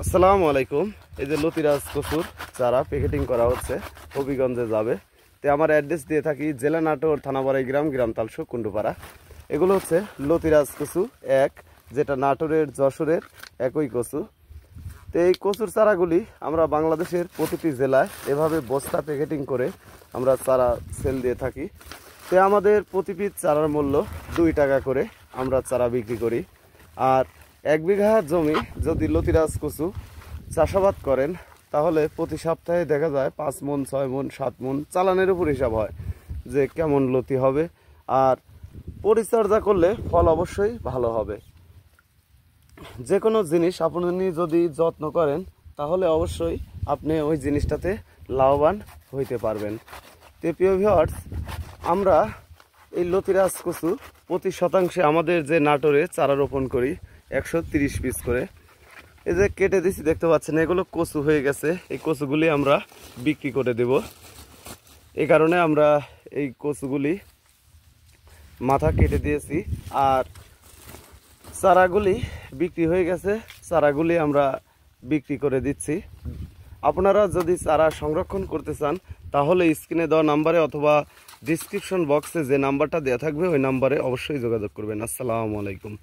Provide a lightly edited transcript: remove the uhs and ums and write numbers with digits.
আসসালামু আলাইকুম। এই যে লতিরাজ কচুর চারা প্যাকেটিং করা হচ্ছে, হবিগঞ্জে যাবে। তো আমার অ্যাড্রেস দিয়ে থাকি জেলা নাটোর, থানাবাড়াই গ্রাম, গ্রাম তালসু, কুন্ডুপাড়া। এগুলো হচ্ছে লতিরাজ কচু এক, যেটা নাটোরের যশোরের একই কচু। তো এই কচুর চারাগুলি আমরা বাংলাদেশের প্রতিটি জেলায় এভাবে বস্তা প্যাকেটিং করে আমরা চারা সেল দিয়ে থাকি। তো আমাদের প্রতি পিস চারার মূল্য 2 টাকা করে আমরা চারা বিক্রি করি। আর 1 বিঘা জমি যদি লতিরাজ কচু চাষাবাদ করেন তাহলে প্রতি সপ্তাহে দেখা যায় 5 মণ, 6 মণ, 7 মণ চালানের উপর হিসাব হয় যে কেমন লতি হবে। আর পরিচর্যা করলে ফল অবশ্যই ভালো হবে। যে কোনো জিনিস আপনি যদি যত্ন করেন তাহলে অবশ্যই আপনি ওই জিনিসটাতে লাভবান হইতে পারবেন। তো প্রিয় ভিউয়ার্স, আমরা এই লতিরাজ কচু প্রতি শতাংশে আমাদের যে নাটোরে চারা রোপণ করি 130 পিস করে। এই যে কেটে দিছি দেখতে পাচ্ছেন, এগুলো কচু হয়ে গেছে। এই কচুগুলি আমরা বিক্রি করে দেব। এই কারণে আমরা এই কচুগুলি মাথা কেটে দিয়েছি। আর চারাগুলি বিক্রি হয়ে গেছে, চারাগুলি আমরা বিক্রি করে দিচ্ছি। আপনারা যদি চারা সংরক্ষণ করতে চান তাহলে স্ক্রিনে দেওয়া নাম্বারে অথবা ডিসক্রিপশন বক্সে যে নাম্বারটা দেওয়া থাকবে ওই নাম্বারে অবশ্যই যোগাযোগ করবেন। আসসালামু আলাইকুম।